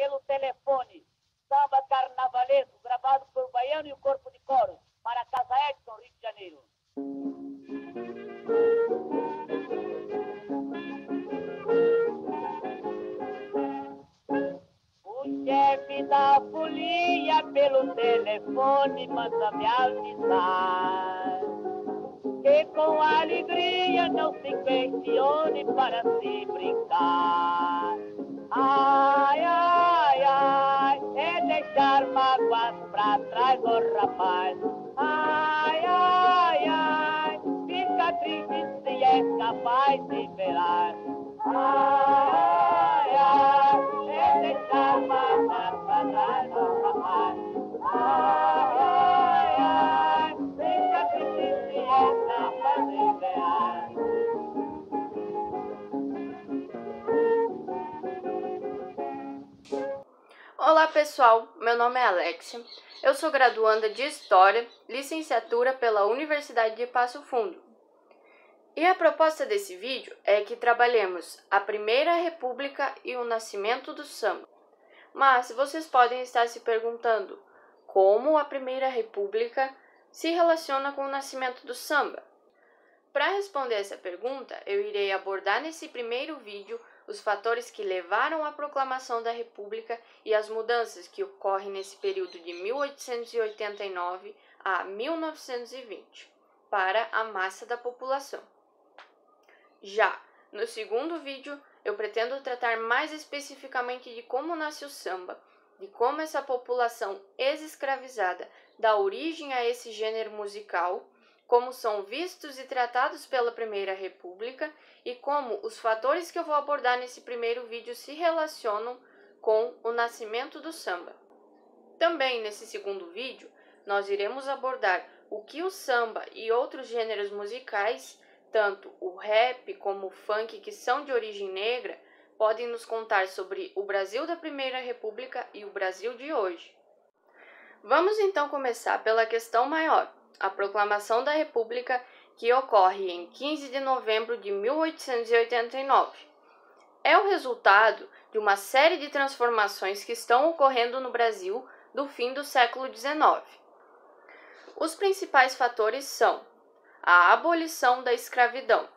pelo telefone. Samba carnavalesco, gravado por Baiano e o Corpo de Coros, para a Casa Edson, Rio de Janeiro. O chefe da folia pelo telefone manda me avisar que com alegria não se questione para se brincar. Ai, ai, ai, é deixar mágoas pra trás, oh rapaz. Ai, ai, ai, fica triste se é capaz de velar. Ai, ai, é deixar mágoas pra trás, oh rapaz. Ai, ai, ai, fica triste se é capaz de velar. Olá pessoal, meu nome é Alexia, eu sou graduanda de História, licenciatura pela Universidade de Passo Fundo. E a proposta desse vídeo é que trabalhemos a Primeira República e o nascimento do samba. Mas vocês podem estar se perguntando como a Primeira República se relaciona com o nascimento do samba. Para responder essa pergunta, eu irei abordar nesse primeiro vídeo os fatores que levaram à proclamação da República e as mudanças que ocorrem nesse período de 1889 a 1920 para a massa da população. Já no segundo vídeo, eu pretendo tratar mais especificamente de como nasce o samba, de como essa população ex-escravizada dá origem a esse gênero musical, como são vistos e tratados pela Primeira República e como os fatores que eu vou abordar nesse primeiro vídeo se relacionam com o nascimento do samba. Também nesse segundo vídeo, nós iremos abordar o que o samba e outros gêneros musicais, tanto o rap como o funk, que são de origem negra, podem nos contar sobre o Brasil da Primeira República e o Brasil de hoje. Vamos então começar pela questão maior, a proclamação da República, que ocorre em 15 de novembro de 1889. É o resultado de uma série de transformações que estão ocorrendo no Brasil do fim do século XIX. Os principais fatores são a abolição da escravidão.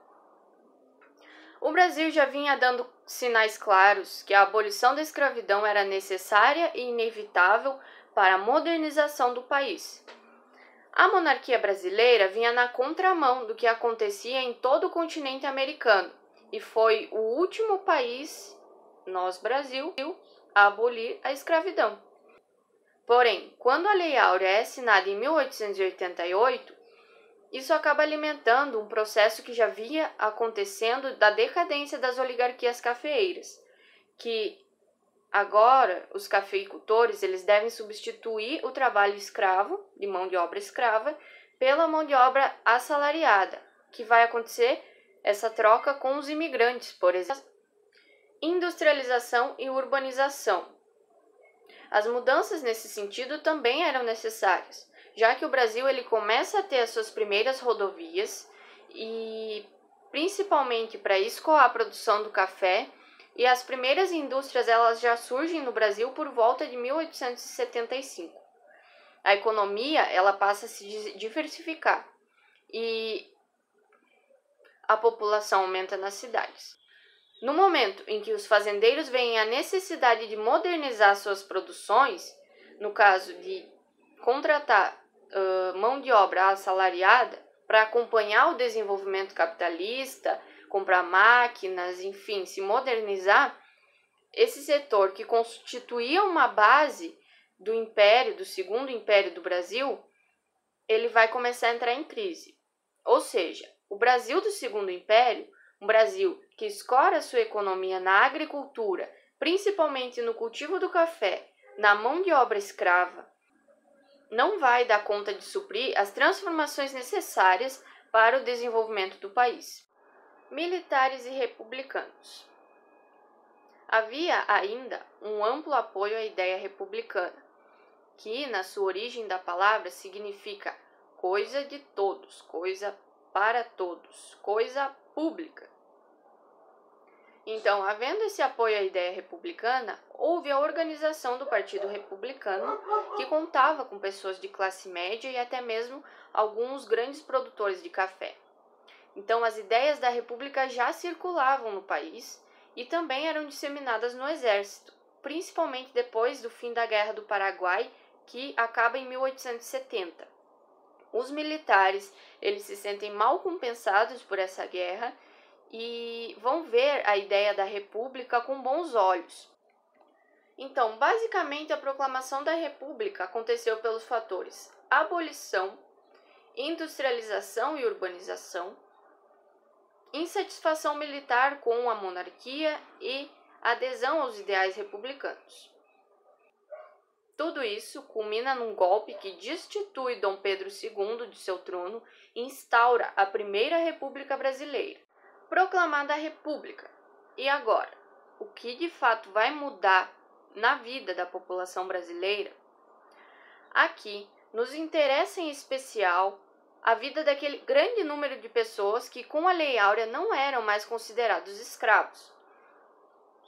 O Brasil já vinha dando sinais claros que a abolição da escravidão era necessária e inevitável para a modernização do país. A monarquia brasileira vinha na contramão do que acontecia em todo o continente americano e foi o último país, nós Brasil, a abolir a escravidão. Porém, quando a Lei Áurea é assinada em 1888, isso acaba alimentando um processo que já vinha acontecendo da decadência das oligarquias cafeeiras, que agora os cafeicultores eles devem substituir o trabalho escravo, de mão de obra escrava, pela mão de obra assalariada, que vai acontecer essa troca com os imigrantes, por exemplo. Industrialização e urbanização. As mudanças nesse sentido também eram necessárias, já que o Brasil ele começa a ter as suas primeiras rodovias e principalmente para escoar a produção do café, e as primeiras indústrias elas já surgem no Brasil por volta de 1875. A economia ela passa a se diversificar e a população aumenta nas cidades. No momento em que os fazendeiros veem a necessidade de modernizar suas produções, no caso de contratar mão de obra assalariada para acompanhar o desenvolvimento capitalista, comprar máquinas, enfim, se modernizar, esse setor que constituía uma base do império, do segundo império do Brasil, ele vai começar a entrar em crise. Ou seja, o Brasil do segundo império, um Brasil que escora sua economia na agricultura, principalmente no cultivo do café, na mão de obra escrava, não vai dar conta de suprir as transformações necessárias para o desenvolvimento do país. Militares e republicanos. Havia ainda um amplo apoio à ideia republicana, que, na sua origem da palavra, significa coisa de todos, coisa para todos, coisa pública. Então, havendo esse apoio à ideia republicana, houve a organização do Partido Republicano, que contava com pessoas de classe média e até mesmo alguns grandes produtores de café. Então, as ideias da República já circulavam no país e também eram disseminadas no exército, principalmente depois do fim da Guerra do Paraguai, que acaba em 1870. Os militares, eles se sentem mal compensados por essa guerra e vão ver a ideia da República com bons olhos. Então, basicamente, a proclamação da República aconteceu pelos fatores abolição, industrialização e urbanização, insatisfação militar com a monarquia e adesão aos ideais republicanos. Tudo isso culmina num golpe que destitui Dom Pedro II de seu trono e instaura a Primeira República Brasileira. Proclamada a República. E agora? O que de fato vai mudar na vida da população brasileira? Aqui nos interessa em especial a vida daquele grande número de pessoas que com a Lei Áurea não eram mais considerados escravos.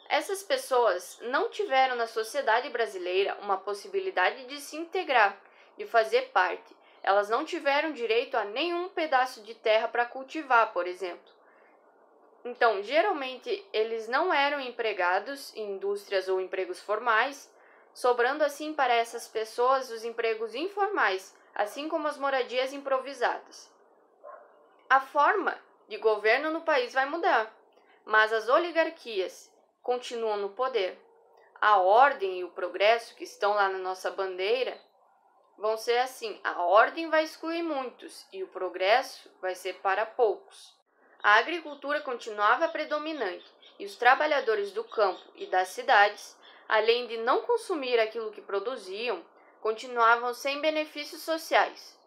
Essas pessoas não tiveram na sociedade brasileira uma possibilidade de se integrar, de fazer parte. Elas não tiveram direito a nenhum pedaço de terra para cultivar, por exemplo. Então, geralmente, eles não eram empregados em indústrias ou empregos formais, sobrando assim para essas pessoas os empregos informais, assim como as moradias improvisadas. A forma de governo no país vai mudar, mas as oligarquias continuam no poder. A ordem e o progresso que estão lá na nossa bandeira vão ser assim: a ordem vai excluir muitos e o progresso vai ser para poucos. A agricultura continuava predominante e os trabalhadores do campo e das cidades, além de não consumir aquilo que produziam, continuavam sem benefícios sociais.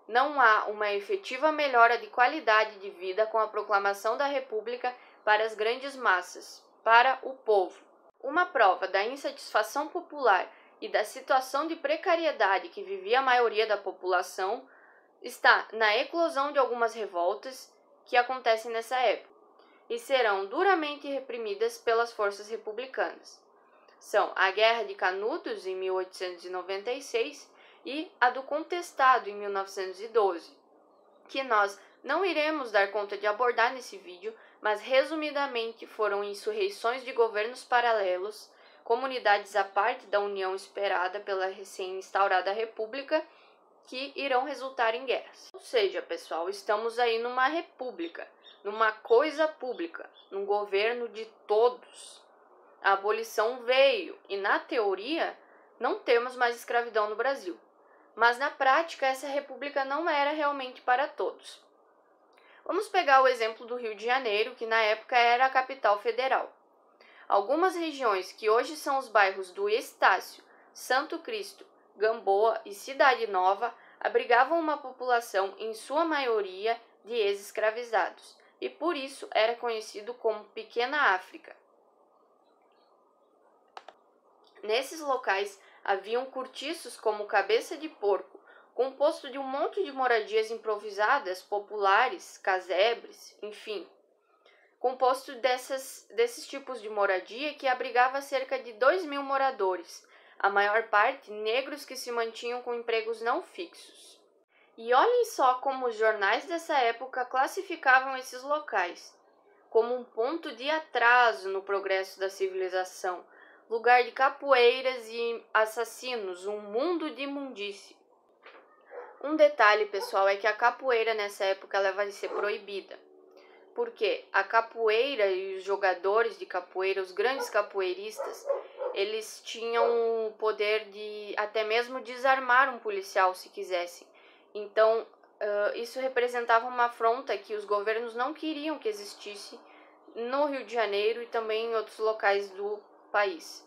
Não há uma efetiva melhora de qualidade de vida com a proclamação da República para as grandes massas, para o povo. Uma prova da insatisfação popular e da situação de precariedade que vivia a maioria da população está na eclosão de algumas revoltas que acontecem nessa época e serão duramente reprimidas pelas forças republicanas. São a Guerra de Canudos, em 1896, e a do Contestado, em 1912, que nós não iremos dar conta de abordar nesse vídeo, mas resumidamente foram insurreições de governos paralelos, comunidades à parte da união esperada pela recém-instaurada República, que irão resultar em guerras. Ou seja, pessoal, estamos aí numa república, numa coisa pública, num governo de todos. A abolição veio e, na teoria, não temos mais escravidão no Brasil. Mas, na prática, essa república não era realmente para todos. Vamos pegar o exemplo do Rio de Janeiro, que na época era a capital federal. Algumas regiões que hoje são os bairros do Estácio, Santo Cristo, Gamboa e Cidade Nova abrigavam uma população, em sua maioria, de ex-escravizados, e por isso era conhecido como Pequena África. Nesses locais haviam cortiços como Cabeça de Porco, composto de um monte de moradias improvisadas, populares, casebres, enfim. Composto desses tipos de moradia que abrigava cerca de 2.000 moradores, a maior parte negros que se mantinham com empregos não fixos. E olhem só como os jornais dessa época classificavam esses locais, como um ponto de atraso no progresso da civilização, lugar de capoeiras e assassinos, um mundo de imundície. Um detalhe, pessoal, é que a capoeira nessa época ela vai ser proibida, porque a capoeira e os jogadores de capoeira, os grandes capoeiristas, eles tinham o poder de até mesmo desarmar um policial se quisessem. Então, isso representava uma afronta que os governos não queriam que existisse no Rio de Janeiro e também em outros locais do país.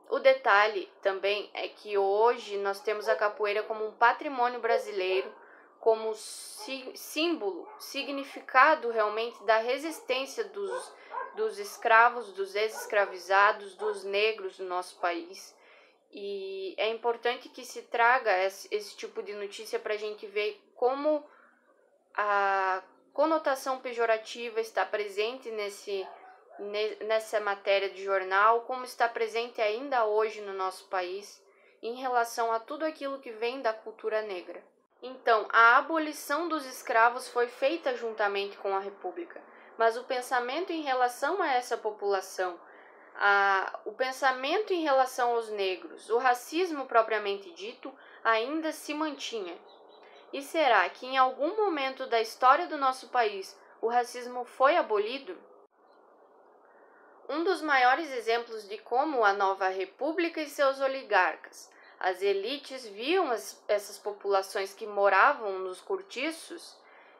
O detalhe também é que hoje nós temos a capoeira como um patrimônio brasileiro, como símbolo, significado realmente da resistência dos escravos, dos ex-escravizados, dos negros do nosso país. E é importante que se traga esse tipo de notícia para a gente ver como a conotação pejorativa está presente nessa matéria de jornal, como está presente ainda hoje no nosso país, em relação a tudo aquilo que vem da cultura negra. Então, a abolição dos escravos foi feita juntamente com a República, mas o pensamento em relação a essa população, o pensamento em relação aos negros, o racismo propriamente dito, ainda se mantinha. E será que em algum momento da história do nosso país o racismo foi abolido? Um dos maiores exemplos de como a nova república e seus oligarcas, as elites, viam essas populações que moravam nos cortiços,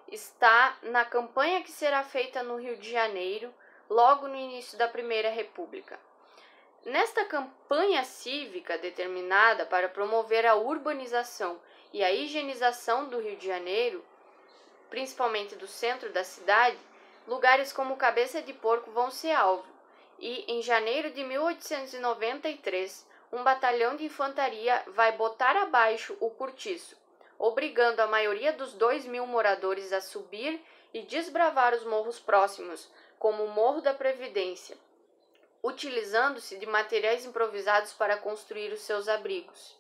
está na campanha que será feita no Rio de Janeiro, logo no início da Primeira República. Nesta campanha cívica determinada para promover a urbanização e a higienização do Rio de Janeiro, principalmente do centro da cidade, lugares como Cabeça de Porco vão ser alvo. E, em janeiro de 1893, um batalhão de infantaria vai botar abaixo o cortiço, obrigando a maioria dos 2.000 moradores a subir e desbravar os morros próximos, como o Morro da Previdência, utilizando-se de materiais improvisados para construir os seus abrigos.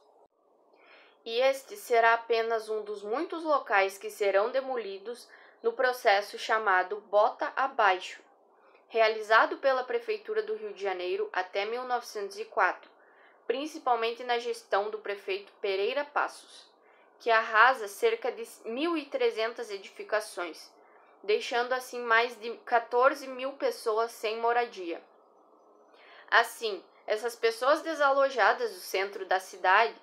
E este será apenas um dos muitos locais que serão demolidos no processo chamado Bota Abaixo, realizado pela Prefeitura do Rio de Janeiro até 1904, principalmente na gestão do prefeito Pereira Passos, que arrasa cerca de 1.300 edificações, deixando assim mais de 14.000 pessoas sem moradia. Assim, essas pessoas desalojadas do centro da cidade,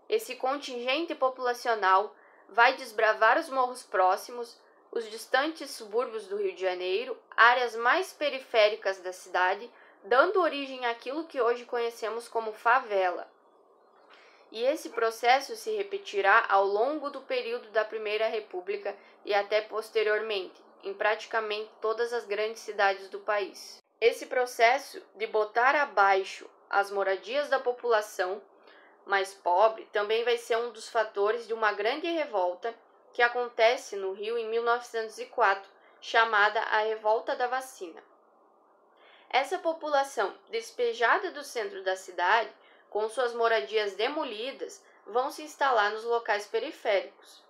esse contingente populacional vai desbravar os morros próximos, os distantes subúrbios do Rio de Janeiro, áreas mais periféricas da cidade, dando origem àquilo que hoje conhecemos como favela. E esse processo se repetirá ao longo do período da Primeira República e até posteriormente, em praticamente todas as grandes cidades do país. Esse processo de botar abaixo as moradias da população mais pobre também vai ser um dos fatores de uma grande revolta que acontece no Rio em 1904, chamada a Revolta da Vacina. Essa população, despejada do centro da cidade, com suas moradias demolidas, vão se instalar nos locais periféricos.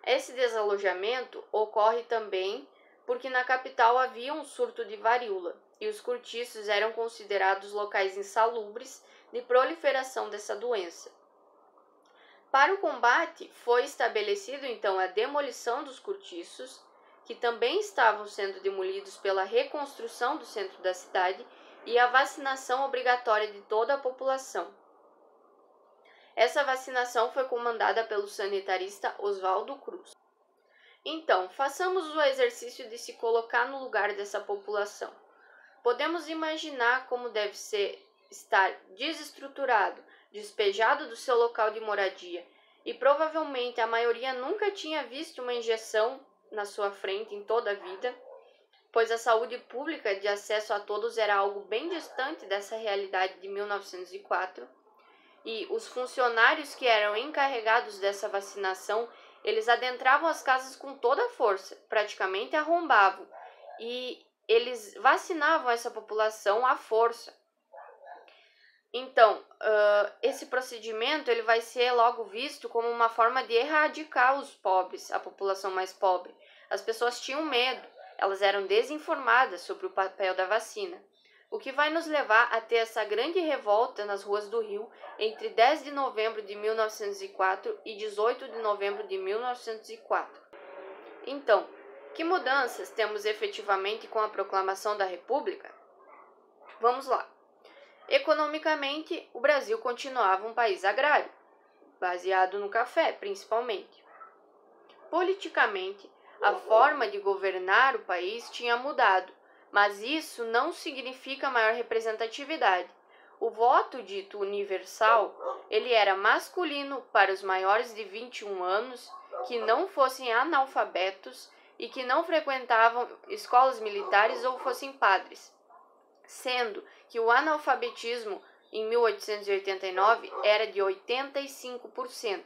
Esse desalojamento ocorre também porque na capital havia um surto de varíola e os cortiços eram considerados locais insalubres de proliferação dessa doença. Para o combate, foi estabelecido então a demolição dos cortiços, que também estavam sendo demolidos pela reconstrução do centro da cidade, e a vacinação obrigatória de toda a população. Essa vacinação foi comandada pelo sanitarista Oswaldo Cruz. Então, façamos o exercício de se colocar no lugar dessa população. Podemos imaginar como deve estar desestruturado, despejado do seu local de moradia, e provavelmente a maioria nunca tinha visto uma injeção na sua frente em toda a vida, pois a saúde pública de acesso a todos era algo bem distante dessa realidade de 1904, e os funcionários que eram encarregados dessa vacinação, eles adentravam as casas com toda a força, praticamente arrombavam, e eles vacinavam essa população à força. Então, esse procedimento ele vai ser logo visto como uma forma de erradicar os pobres, a população mais pobre. As pessoas tinham medo, elas eram desinformadas sobre o papel da vacina, o que vai nos levar a ter essa grande revolta nas ruas do Rio entre 10 de novembro de 1904 e 18 de novembro de 1904. Então, que mudanças temos efetivamente com a proclamação da República? Vamos lá. Economicamente, o Brasil continuava um país agrário, baseado no café, principalmente. Politicamente, a forma de governar o país tinha mudado, mas isso não significa maior representatividade. O voto dito universal, ele era masculino para os maiores de 21 anos, que não fossem analfabetos e que não frequentavam escolas militares ou fossem padres, sendo que o analfabetismo em 1889 era de 85%,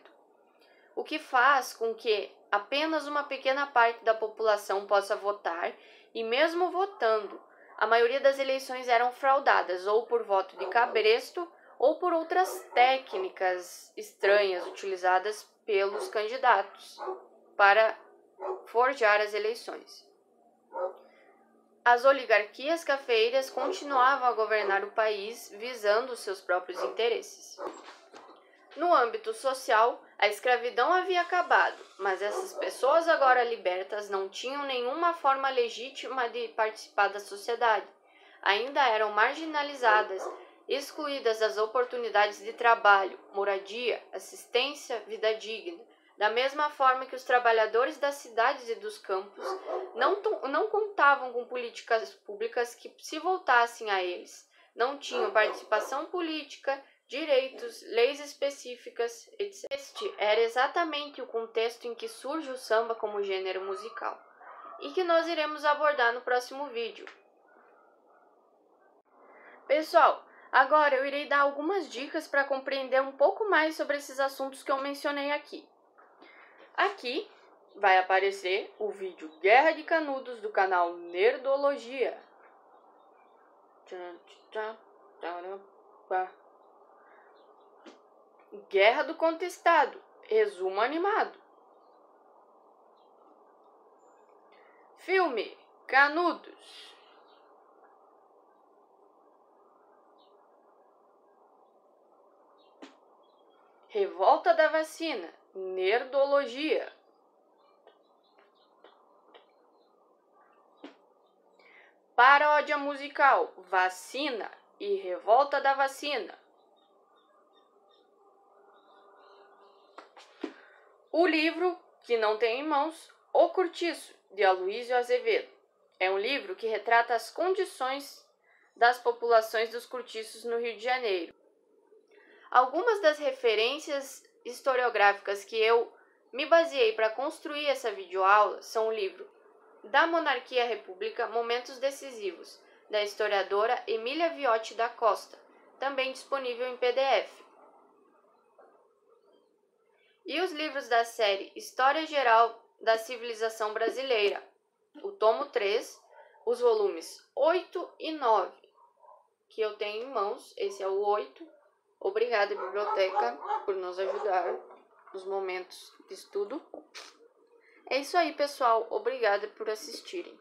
o que faz com que apenas uma pequena parte da população possa votar, e mesmo votando, a maioria das eleições eram fraudadas, ou por voto de cabresto, ou por outras técnicas estranhas utilizadas pelos candidatos para forjar as eleições. As oligarquias cafeeiras continuavam a governar o país visando seus próprios interesses. No âmbito social, a escravidão havia acabado, mas essas pessoas agora libertas não tinham nenhuma forma legítima de participar da sociedade. Ainda eram marginalizadas, excluídas das oportunidades de trabalho, moradia, assistência, vida digna. Da mesma forma que os trabalhadores das cidades e dos campos não contavam com políticas públicas que se voltassem a eles, não tinham participação política, direitos, leis específicas, etc. Este era exatamente o contexto em que surge o samba como gênero musical, e que nós iremos abordar no próximo vídeo. Pessoal, agora eu irei dar algumas dicas para compreender um pouco mais sobre esses assuntos que eu mencionei aqui. Aqui vai aparecer o vídeo Guerra de Canudos do canal Nerdologia. Guerra do Contestado, resumo animado. Filme Canudos. Revolta da Vacina, Nerdologia. Paródia musical, Vacina e Revolta da Vacina. O livro que não tem em mãos, O Cortiço, de Aloysio Azevedo. É um livro que retrata as condições das populações dos cortiços no Rio de Janeiro. Algumas das referências historiográficas que eu me baseei para construir essa videoaula são o livro Da Monarquia à República, Momentos Decisivos, da historiadora Emília Viotti da Costa, também disponível em PDF. E os livros da série História Geral da Civilização Brasileira, o tomo 3, os volumes 8 e 9, que eu tenho em mãos. Esse é o 8. Obrigada, biblioteca, por nos ajudar nos momentos de estudo. É isso aí, pessoal. Obrigada por assistirem.